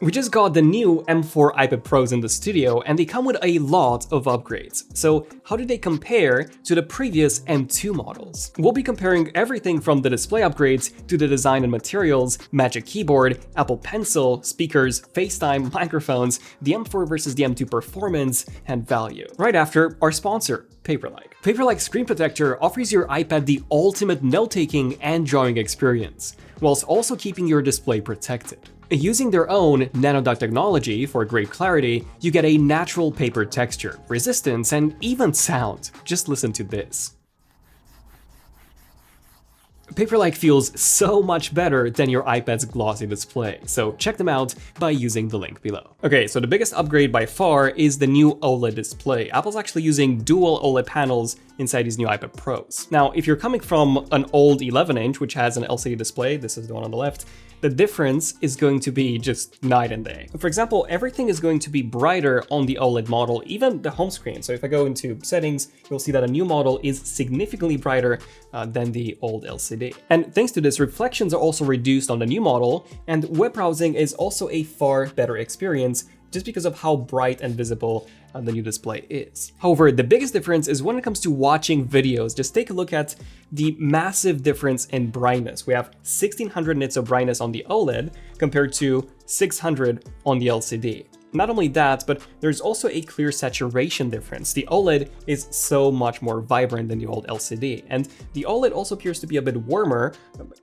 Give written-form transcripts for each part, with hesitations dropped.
We just got the new M4 iPad Pros in the studio, and they come with a lot of upgrades. So how do they compare to the previous M2 models? We'll be comparing everything from the display upgrades to the design and materials, Magic Keyboard, Apple Pencil, speakers, Facetime Microphones, the M4 versus the M2 performance, and value. Right after our sponsor, Paperlike. Paperlike Screen Protector offers your iPad the ultimate note-taking and drawing experience, whilst also keeping your display protected. Using their own NanoDot technology for great clarity, you get a natural paper texture, resistance, and even sound. Just listen to this. Paperlike feels so much better than your iPad's glossy display, so check them out by using the link below. Okay, so the biggest upgrade by far is the new OLED display. Apple's actually using dual OLED panels inside these new iPad Pros. Now, if you're coming from an old 11-inch, which has an LCD display, this is the one on the left, the difference is going to be just night and day. For example, everything is going to be brighter on the OLED model, even the home screen. So if I go into settings, you'll see that a new model is significantly brighter than the old LCD. And thanks to this, reflections are also reduced on the new model, and web browsing is also a far better experience just because of how bright and visible the new display is. However, the biggest difference is when it comes to watching videos. Just take a look at the massive difference in brightness. We have 1600 nits of brightness on the OLED compared to 600 on the LCD. Not only that, but there's also a clear saturation difference. The OLED is so much more vibrant than the old LCD, and the OLED also appears to be a bit warmer,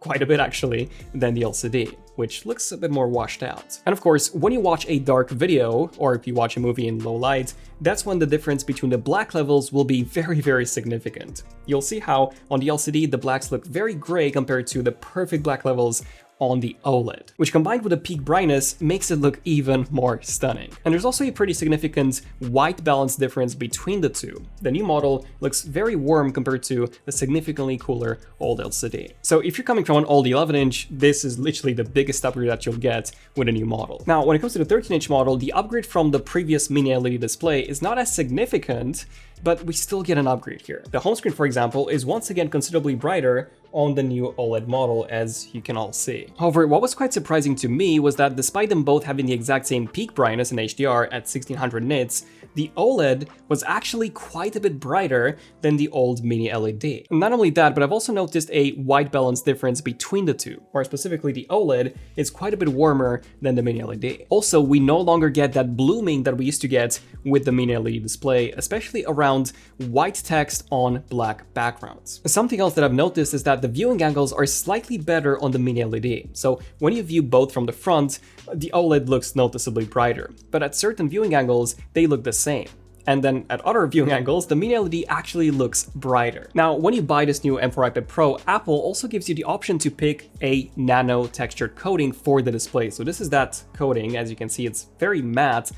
quite a bit actually, than the LCD, which looks a bit more washed out. And of course, when you watch a dark video, or if you watch a movie in low light, that's when the difference between the black levels will be very, very significant. You'll see how on the LCD, the blacks look very gray compared to the perfect black levels on the OLED, which combined with the peak brightness makes it look even more stunning. And there's also a pretty significant white balance difference between the two. The new model looks very warm compared to the significantly cooler old LCD. So if you're coming from an old 11-inch, this is literally the biggest upgrade that you'll get with a new model. Now, when it comes to the 13-inch model, the upgrade from the previous mini LED display is not as significant, but we still get an upgrade here. The home screen, for example, is once again considerably brighter on the new OLED model, as you can all see. However, what was quite surprising to me was that despite them both having the exact same peak brightness in HDR at 1600 nits, the OLED was actually quite a bit brighter than the old mini LED. And not only that, but I've also noticed a white balance difference between the two, or specifically the OLED is quite a bit warmer than the mini LED. Also, we no longer get that blooming that we used to get with the mini LED display, especially around white text on black backgrounds. Something else that I've noticed is that the viewing angles are slightly better on the mini LED. So when you view both from the front, the OLED looks noticeably brighter, but at certain viewing angles, they look the same. And then at other viewing angles, the mini LED actually looks brighter. Now, when you buy this new M4 iPad Pro, Apple also gives you the option to pick a nano textured coating for the display. So this is that coating. As you can see, it's very matte.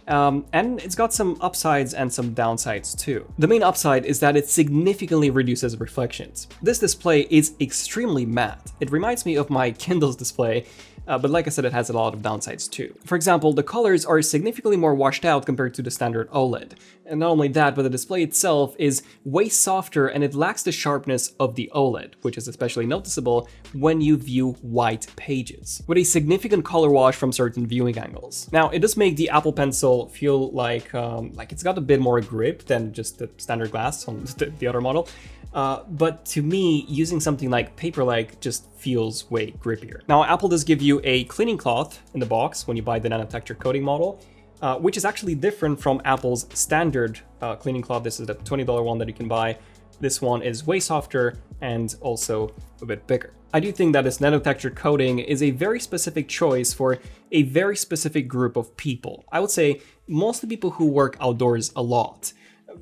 And it's got some upsides and some downsides too. The main upside is that it significantly reduces reflections. This display is extremely matte. It reminds me of my Kindle's display, but like I said, it has a lot of downsides too. For example, the colors are significantly more washed out compared to the standard OLED. And not only that, but the display itself is way softer and it lacks the sharpness of the OLED, which is especially noticeable when you view white pages, with a significant color wash from certain viewing angles. Now, it does make the Apple Pencil feel like it's got a bit more grip than just the standard glass on the other model. But to me, using something like Paperlike just feels way grippier. Now, Apple does give you a cleaning cloth in the box when you buy the nanotexture coating model, which is actually different from Apple's standard cleaning cloth. This is the $20 one that you can buy. This one is way softer and also a bit bigger. I do think that this nanotexture coating is a very specific choice for a very specific group of people. I would say mostly people who work outdoors a lot.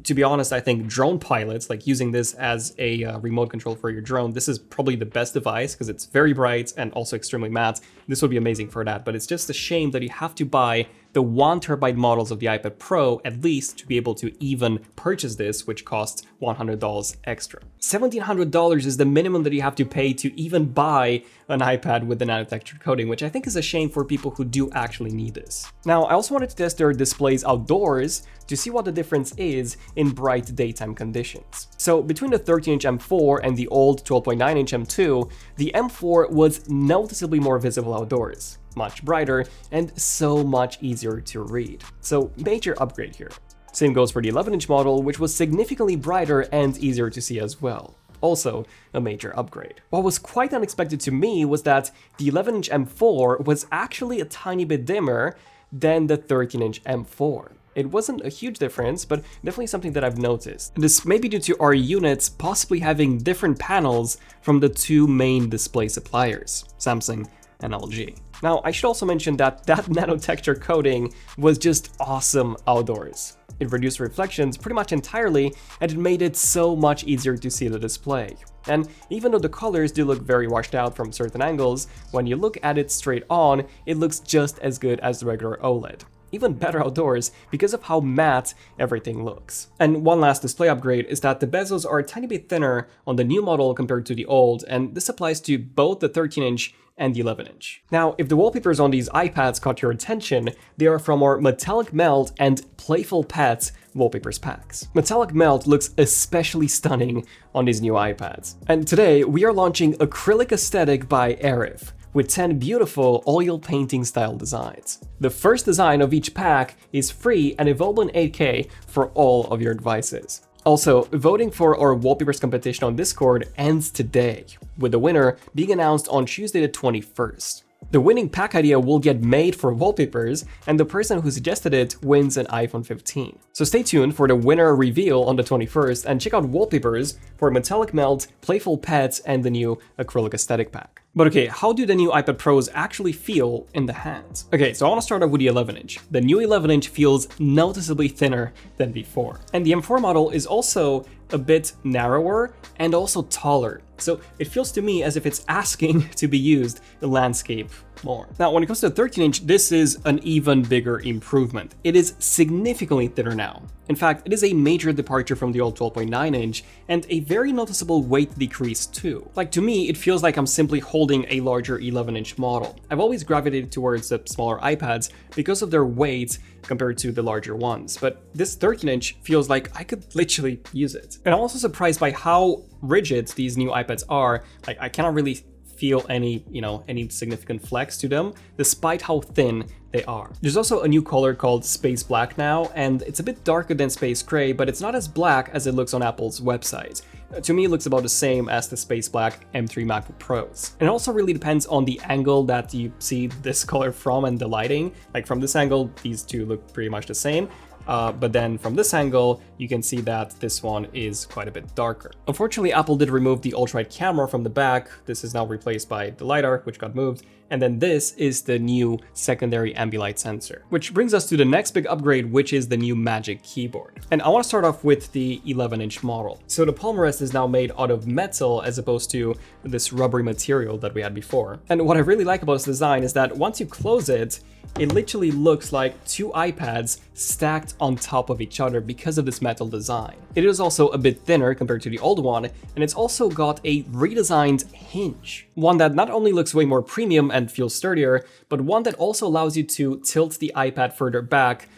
To be honest, I think drone pilots, like using this as a remote control for your drone, this is probably the best device because it's very bright and also extremely matte. This would be amazing for that, but it's just a shame that you have to buy the 1 terabyte models of the iPad Pro at least to be able to even purchase this, which costs $100 extra. $1,700 is the minimum that you have to pay to even buy an iPad with the nanotextured coating, which I think is a shame for people who do actually need this. Now, I also wanted to test their displays outdoors to see what the difference is in bright daytime conditions. So between the 13-inch M4 and the old 12.9-inch M2, the M4 was noticeably more visible outdoors. much brighter and so much easier to read. So major upgrade here. Same goes for the 11-inch model, which was significantly brighter and easier to see as well. Also a major upgrade. What was quite unexpected to me was that the 11-inch M4 was actually a tiny bit dimmer than the 13-inch M4. It wasn't a huge difference, but definitely something that I've noticed. This may be due to our units possibly having different panels from the two main display suppliers, Samsung and LG. Now, I should also mention that nanotexture coating was just awesome outdoors. It reduced reflections pretty much entirely, and it made it so much easier to see the display. And even though the colors do look very washed out from certain angles, when you look at it straight on, it looks just as good as the regular OLED. Even better outdoors because of how matte everything looks. And one last display upgrade is that the bezels are a tiny bit thinner on the new model compared to the old, and this applies to both the 13-inch and the 11-inch. Now, if the wallpapers on these iPads caught your attention, they are from our Metallic Melt and Playful Pets wallpapers packs. Metallic Melt looks especially stunning on these new iPads. And today, we are launching Acrylic Aesthetic by Arif, with 10 beautiful oil painting style designs. The first design of each pack is free and available in 8K for all of your devices. Also, voting for our wallpapers competition on Discord ends today, with the winner being announced on Tuesday the 21st. The winning pack idea will get made for wallpapers, and the person who suggested it wins an iPhone 15. So stay tuned for the winner reveal on the 21st, and check out wallpapers for Metallic Melt, Playful Pets, and the new Acrylic Aesthetic pack. But okay, how do the new iPad Pros actually feel in the hands? Okay, so I want to start off with the 11-inch. The new 11-inch feels noticeably thinner than before. And the M4 model is also a bit narrower and also taller. So it feels to me as if it's asking to be used in landscape more. Now, when it comes to the 13-inch, this is an even bigger improvement. It is significantly thinner now. In fact, it is a major departure from the old 12.9-inch and a very noticeable weight decrease too. Like, to me, it feels like I'm simply holding a larger 11-inch model. I've always gravitated towards the smaller iPads because of their weight compared to the larger ones, but this 13-inch feels like I could literally use it. And I'm also surprised by how rigid these new iPads are. Like, I cannot really feel any significant flex to them, despite how thin they are. There's also a new color called Space Black now, and it's a bit darker than Space Gray, but it's not as black as it looks on Apple's website. To me, it looks about the same as the Space Black M3 MacBook Pros. And it also really depends on the angle that you see this color from and the lighting. Like, from this angle, these two look pretty much the same. But then from this angle, you can see that this one is quite a bit darker. Unfortunately, Apple did remove the ultra-wide camera from the back. This is now replaced by the LiDAR, which got moved. And then this is the new secondary ambilight sensor, which brings us to the next big upgrade, which is the new Magic Keyboard. And I want to start off with the 11-inch model. So the palm rest is now made out of metal as opposed to this rubbery material that we had before. And what I really like about this design is that once you close it, it literally looks like two iPads stacked on top of each other because of this metal design. It is also a bit thinner compared to the old one, and it's also got a redesigned hinge. One that not only looks way more premium and feels sturdier, but one that also allows you to tilt the iPad further back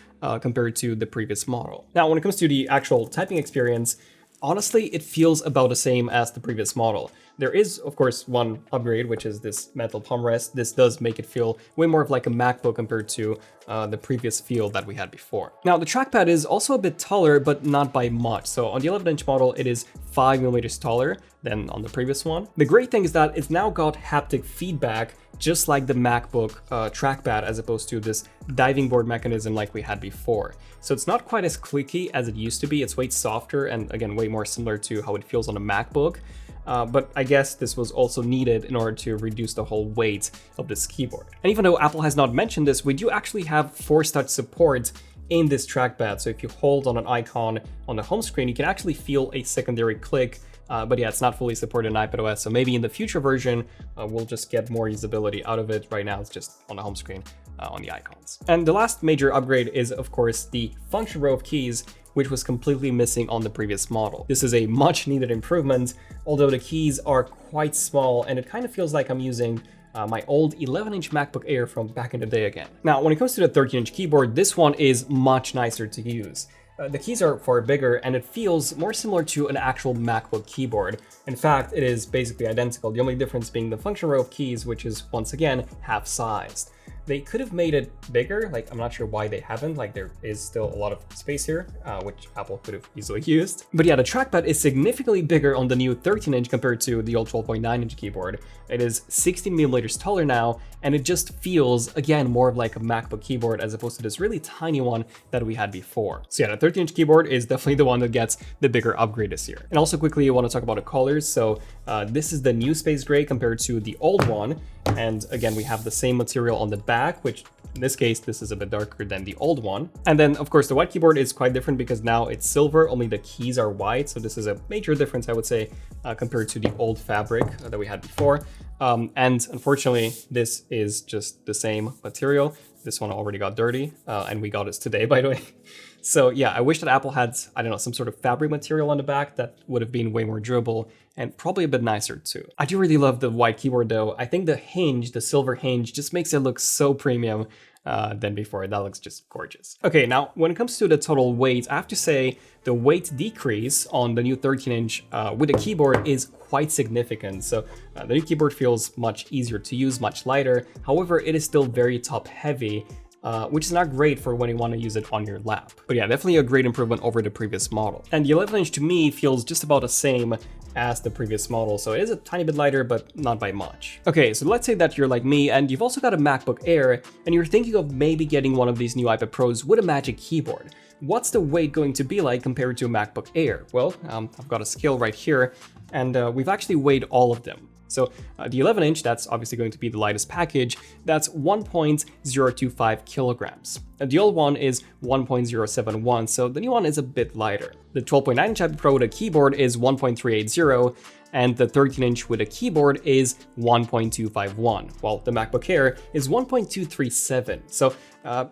compared to the previous model. Now, when it comes to the actual typing experience, honestly, it feels about the same as the previous model. There is, of course, one upgrade, which is this metal palm rest. This does make it feel way more of like a MacBook compared to the previous feel that we had before. Now, the trackpad is also a bit taller, but not by much. So on the 11-inch model, it is 5mm taller than on the previous one. The great thing is that it's now got haptic feedback, just like the MacBook trackpad, as opposed to this diving board mechanism like we had before. So it's not quite as clicky as it used to be. It's way softer and, again, way more similar to how it feels on a MacBook. But I guess this was also needed in order to reduce the whole weight of this keyboard. And even though Apple has not mentioned this, we do actually have Force Touch support in this trackpad. So if you hold on an icon on the home screen, you can actually feel a secondary click. But yeah, it's not fully supported in iPadOS, so maybe in the future version, we'll just get more usability out of it. Right now, it's just on the home screen on the icons. And the last major upgrade is, of course, the function row of keys, which was completely missing on the previous model. This is a much needed improvement, although the keys are quite small, and it kind of feels like I'm using my old 11-inch MacBook Air from back in the day again. Now, when it comes to the 13-inch keyboard, this one is much nicer to use. The keys are far bigger and it feels more similar to an actual MacBook keyboard. In fact, it is basically identical, the only difference being the function row of keys, which is once again half-sized. They could have made it bigger, like I'm not sure why they haven't, like there is still a lot of space here, which Apple could have easily used. But yeah, the trackpad is significantly bigger on the new 13-inch compared to the old 12.9-inch keyboard. It is 16mm taller now, and it just feels, again, more of like a MacBook keyboard as opposed to this really tiny one that we had before. So yeah, the 13-inch keyboard is definitely the one that gets the bigger upgrade this year. And also quickly, I want to talk about the colors. So this is the new space gray compared to the old one. And again, we have the same material on the back, which in this case, this is a bit darker than the old one. And then of course, the white keyboard is quite different because now it's silver, only the keys are white. So this is a major difference, I would say, compared to the old fabric that we had before. And unfortunately, this is just the same material. This one already got dirty, and we got it today, by the way. So yeah, I wish that Apple had, I don't know, some sort of fabric material on the back that would have been way more durable and probably a bit nicer too. I do really love the white keyboard though. I think the hinge, the silver hinge, just makes it look so premium than before. That looks just gorgeous. Okay, now when it comes to the total weight, I have to say the weight decrease on the new 13-inch with the keyboard is quite significant. So the new keyboard feels much easier to use, much lighter. However, it is still very top heavy, which is not great for when you want to use it on your lap. But yeah, definitely a great improvement over the previous model. And the 11-inch to me feels just about the same as the previous model, so it is a tiny bit lighter, but not by much. Okay, so let's say that you're like me and you've also got a MacBook Air and you're thinking of maybe getting one of these new iPad Pros with a Magic Keyboard. What's the weight going to be like compared to a MacBook Air? Well, I've got a scale right here, and we've actually weighed all of them. So the 11-inch, that's obviously going to be the lightest package, that's 1.025 kilograms. And the old one is 1.071, so the new one is a bit lighter. The 12.9-inch iPad Pro with a keyboard is 1.380, and the 13-inch with a keyboard is 1.251, while the MacBook Air is 1.237. So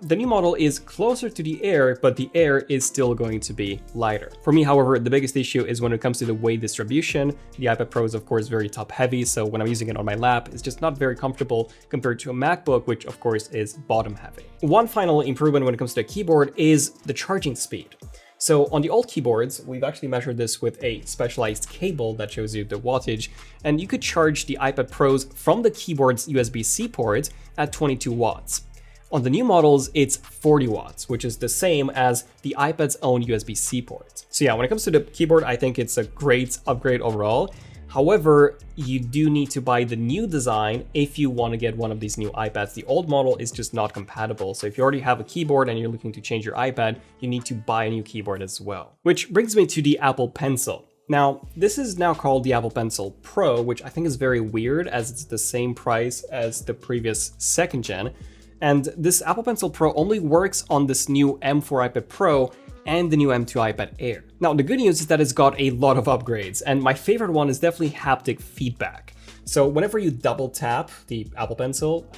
the new model is closer to the Air, but the Air is still going to be lighter. For me, however, the biggest issue is when it comes to the weight distribution. The iPad Pro is, of course, very top heavy, so when I'm using it on my lap, it's just not very comfortable compared to a MacBook, which of course is bottom heavy. One final improvement when it comes to the keyboard is the charging speed. So on the old keyboards, we've actually measured this with a specialized cable that shows you the wattage, and you could charge the iPad Pros from the keyboard's USB-C port at 22 watts. On the new models, it's 40 watts, which is the same as the iPad's own USB-C port. So yeah, when it comes to the keyboard, I think it's a great upgrade overall. However, you do need to buy the new design if you want to get one of these new iPads. The old model is just not compatible. So if you already have a keyboard and you're looking to change your iPad, you need to buy a new keyboard as well. Which brings me to the Apple Pencil. Now, this is now called the Apple Pencil Pro, which I think is very weird as it's the same price as the previous second gen. And this Apple Pencil Pro only works on this new M4 iPad Pro and the new M2 iPad Air. Now, the good news is that it's got a lot of upgrades, and my favorite one is definitely haptic feedback. So whenever you double tap the Apple Pencil,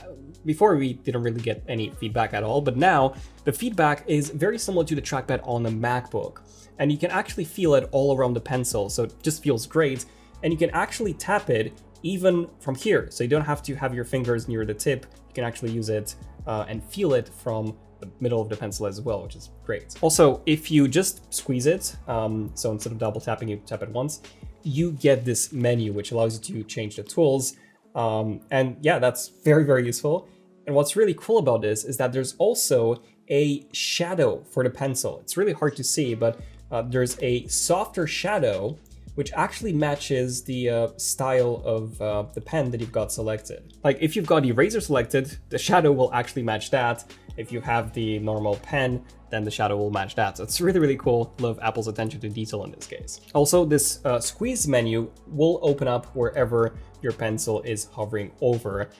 before we didn't really get any feedback at all, but now the feedback is very similar to the trackpad on the MacBook. And you can actually feel it all around the pencil, so it just feels great. And you can actually tap it even from here, so you don't have to have your fingers near the tip. You can actually use it and feel it from the middle of the pencil as well, which is great. Also, if you just squeeze it, so instead of double tapping, you tap it once, you get this menu, which allows you to change the tools. And yeah, that's very, very useful. And what's really cool about this is that there's also a shadow for the pencil. It's really hard to see, but there's a softer shadow which actually matches the style of the pen that you've got selected. Like if you've got eraser selected, the shadow will actually match that. If you have the normal pen, then the shadow will match that. So it's really, really cool. Love Apple's attention to detail in this case. Also, this squeeze menu will open up wherever your pencil is hovering over,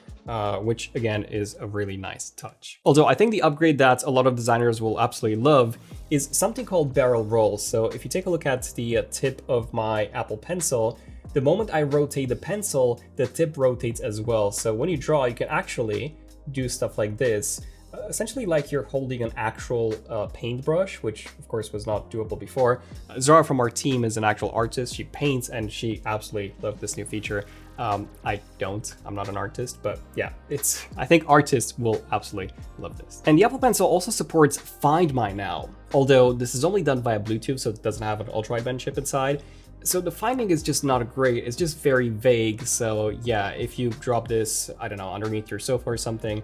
which again is a really nice touch. Although I think the upgrade that a lot of designers will absolutely love is something called barrel roll. So if you take a look at the tip of my Apple Pencil, the moment I rotate the pencil, the tip rotates as well. So when you draw, you can actually do stuff like this. Essentially like you're holding an actual paintbrush, which of course was not doable before. Zara from our team is an actual artist. She paints and she absolutely loved this new feature. I don't. I'm not an artist, but yeah, I think artists will absolutely love this. And the Apple Pencil also supports Find My now, although this is only done via Bluetooth, so it doesn't have an ultra-wideband chip inside. So the finding is just not great. It's just very vague. So yeah, if you drop this, I don't know, underneath your sofa or something,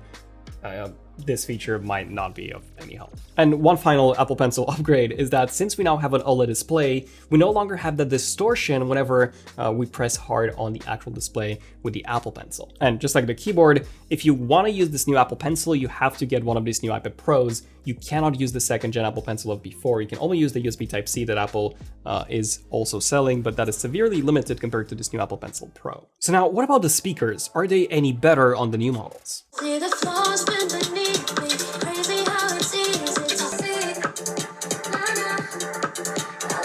this feature might not be of any help. And one final Apple Pencil upgrade is that since we now have an OLED display, we no longer have the distortion whenever we press hard on the actual display with the Apple Pencil. And just like the keyboard, if you want to use this new Apple Pencil, you have to get one of these new iPad Pros. You cannot use the second gen Apple Pencil of before. You can only use the USB Type-C that Apple is also selling, but that is severely limited compared to this new Apple Pencil Pro. So now, what about the speakers? Are they any better on the new models? See the flaws beneath me, crazy how it's easy to see. I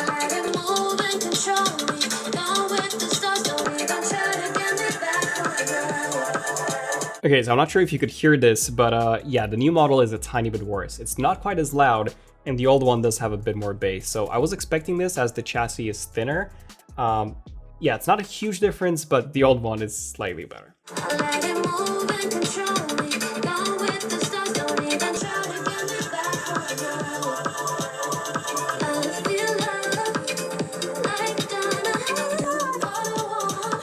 let it move and control me. Gone with the stars, don't even try to get me back on the ground. Okay, so I'm not sure if you could hear this, but yeah, the new model is a tiny bit worse. It's not quite as loud, and the old one does have a bit more bass. So I was expecting this as the chassis is thinner. Yeah, it's not a huge difference, but the old one is slightly better. I let it move and control me. Gone with the stars, don't even try to get me back on the ground. I feel love like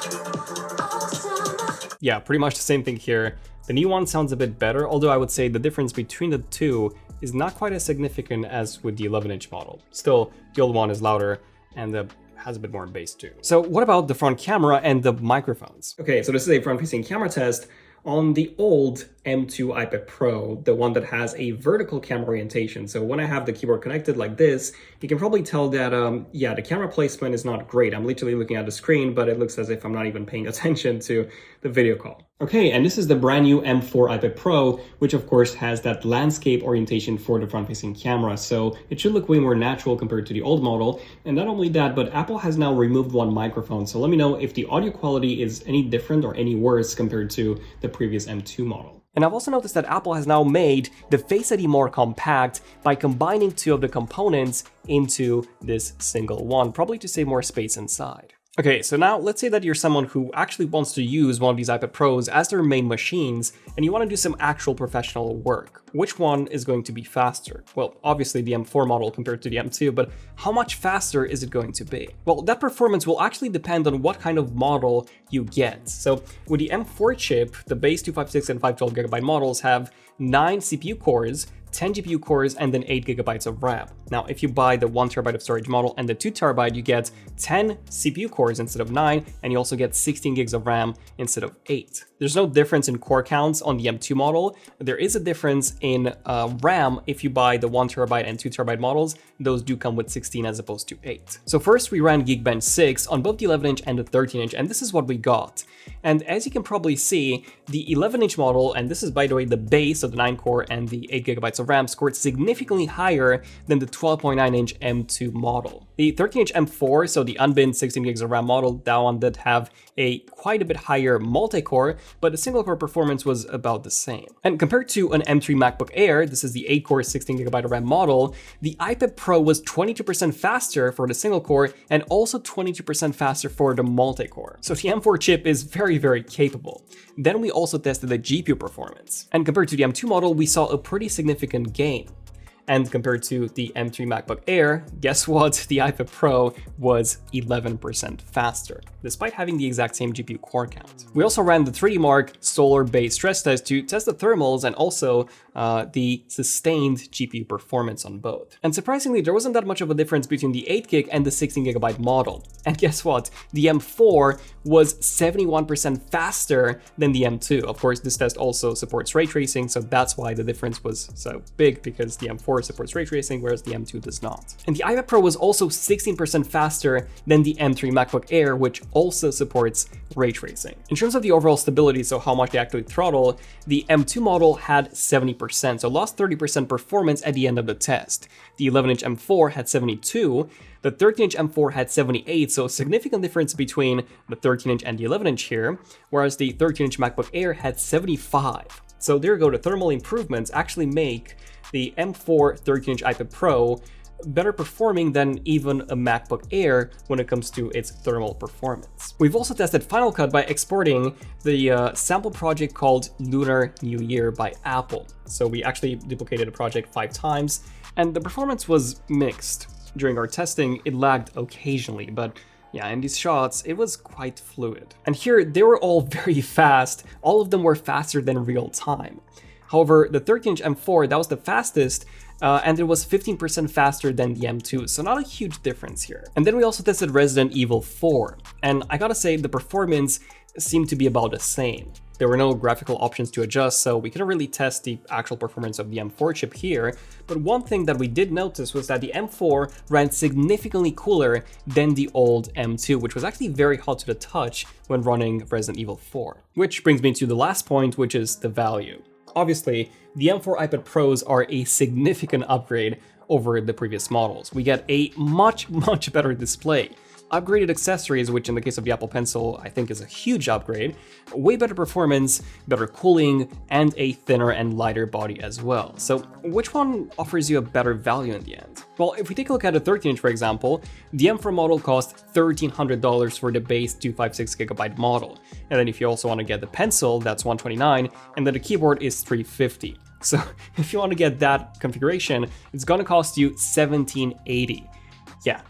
Donna all summer. Yeah, pretty much the same thing here. The new one sounds a bit better, although I would say the difference between the two is not quite as significant as with the 11-inch model. Still, the old one is louder and has a bit more bass too. So what about the front camera and the microphones? Okay, so this is a front-facing camera test on the old M2 iPad Pro, the one that has a vertical camera orientation. So when I have the keyboard connected like this, you can probably tell that, yeah, the camera placement is not great. I'm literally looking at the screen, but it looks as if I'm not even paying attention to the video call. Okay, and this is the brand new M4 iPad Pro, which of course has that landscape orientation for the front-facing camera. So it should look way more natural compared to the old model. And not only that, but Apple has now removed one microphone. So let me know if the audio quality is any different or any worse compared to the previous M2 model. And I've also noticed that Apple has now made the Face ID more compact by combining two of the components into this single one, probably to save more space inside. Okay, so now let's say that you're someone who actually wants to use one of these iPad Pros as their main machines, and you want to do some actual professional work. Which one is going to be faster? Well, obviously the M4 model compared to the M2, but how much faster is it going to be? Well, that performance will actually depend on what kind of model you get. So with the M4 chip, the base 256 and 512GB models have 9 CPU cores, 10 GPU cores, and then 8 GB of RAM. Now, if you buy the 1TB of storage model and the 2TB, you get 10 CPU cores instead of 9, and you also get 16 gigs of RAM instead of 8. There's no difference in core counts on the M2 model. There is a difference in RAM if you buy the 1TB and 2TB models. Those do come with 16 as opposed to 8. So first we ran Geekbench 6 on both the 11-inch and the 13-inch, and this is what we got. And as you can probably see, the 11-inch model, and this is by the way the base of the 9-core and the 8 GB of RAM, scored significantly higher than the 12.9-inch M2 model. The 13-inch M4, so the unbinned 16 gigs of RAM model, that one did have a quite a bit higher multi-core, but the single-core performance was about the same. And compared to an M3 MacBook Air, this is the 8-core 16 GB of RAM model, the iPad Pro was 22% faster for the single-core and also 22% faster for the multi-core. So the M4 chip is very, very capable. Then we also tested the GPU performance. And compared to the M2 model, we saw a pretty significant gain. And compared to the M3 MacBook Air, guess what? The iPad Pro was 11% faster, despite having the exact same GPU core count. We also ran the 3D Mark solar-based stress test to test the thermals and also the sustained GPU performance on both. And surprisingly, there wasn't that much of a difference between the 8GB and the 16GB model. And guess what? The M4 was 71% faster than the M2. Of course, this test also supports ray tracing, so that's why the difference was so big, because the M4 supports ray tracing, whereas the M2 does not. And the iPad Pro was also 16% faster than the M3 MacBook Air, which also supports ray tracing. In terms of the overall stability, so how much they actually throttle, the M2 model had 70%, so lost 30% performance at the end of the test. The 11-inch M4 had 72, the 13-inch M4 had 78, so a significant difference between the 13-inch and the 11-inch here, whereas the 13-inch MacBook Air had 75. So there you go, the thermal improvements actually make the M4 13-inch iPad Pro better performing than even a MacBook Air when it comes to its thermal performance. We've also tested Final Cut by exporting the sample project called Lunar New Year by Apple. So we actually duplicated a project 5 times, and the performance was mixed. During our testing, it lagged occasionally, but yeah, in these shots, it was quite fluid. And here, they were all very fast. All of them were faster than real time. However, the 13-inch M4, that was the fastest, and it was 15% faster than the M2, so not a huge difference here. And then we also tested Resident Evil 4, and I gotta say, the performance seemed to be about the same. There were no graphical options to adjust, so we couldn't really test the actual performance of the M4 chip here, but one thing that we did notice was that the M4 ran significantly cooler than the old M2, which was actually very hot to the touch when running Resident Evil 4. Which brings me to the last point, which is the value. Obviously, the M4 iPad Pros are a significant upgrade over the previous models. We get a much better display, upgraded accessories, which in the case of the Apple Pencil, I think is a huge upgrade, way better performance, better cooling, and a thinner and lighter body as well. So which one offers you a better value in the end? Well, if we take a look at a 13-inch, for example, the M4 model cost $1,300 for the base 256GB model. And then if you also want to get the Pencil, that's $129, and then the keyboard is $350. So if you want to get that configuration, it's going to cost you $1,780. Yeah,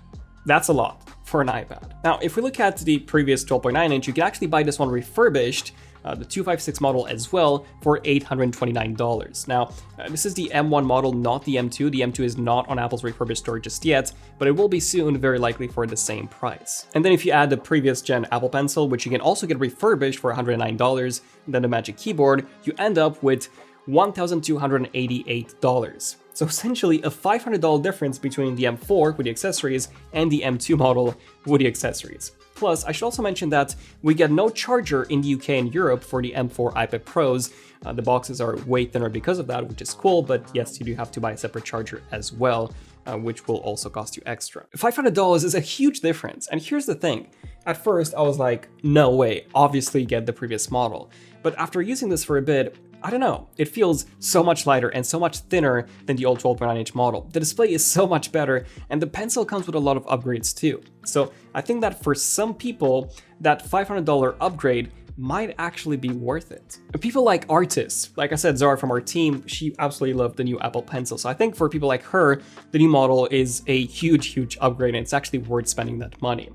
that's a lot for an iPad. Now, if we look at the previous 12.9-inch, you can actually buy this one refurbished, the 256 model as well, for $829. Now, this is the M1 model, not the M2. The M2 is not on Apple's refurbished store just yet, but it will be soon, very likely for the same price. And then if you add the previous gen Apple Pencil, which you can also get refurbished for $109, and then the Magic Keyboard, you end up with $1,288. So essentially a $500 difference between the M4 with the accessories and the M2 model with the accessories. Plus, I should also mention that we get no charger in the UK and Europe for the M4 iPad Pros. The boxes are way thinner because of that, which is cool, but yes, you do have to buy a separate charger as well, which will also cost you extra. $500 is a huge difference, and here's the thing. At first, I was like, no way, obviously get the previous model. But after using this for a bit, I don't know, it feels so much lighter and so much thinner than the old 12.9-inch model. The display is so much better, and the Pencil comes with a lot of upgrades too. So I think that for some people, that $500 upgrade might actually be worth it. People like artists, like I said, Zara from our team, she absolutely loved the new Apple Pencil. So I think for people like her, the new model is a huge upgrade, and it's actually worth spending that money.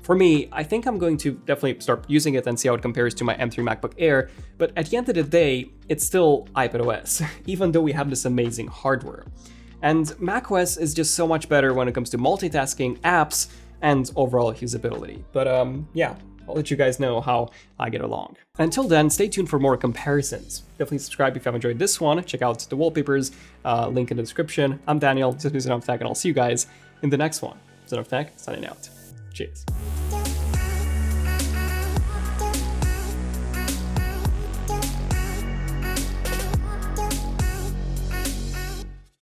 For me, I think I'm going to definitely start using it and see how it compares to my M3 MacBook Air, but at the end of the day, it's still iPadOS, even though we have this amazing hardware. And macOS is just so much better when it comes to multitasking, apps, and overall usability. But yeah, I'll let you guys know how I get along. Until then, stay tuned for more comparisons. Definitely subscribe if you have enjoyed this one. Check out the wallpapers, link in the description. I'm Daniel, this is ZONEofTECH, and I'll see you guys in the next one. ZONEofTECH, signing out. Cheers.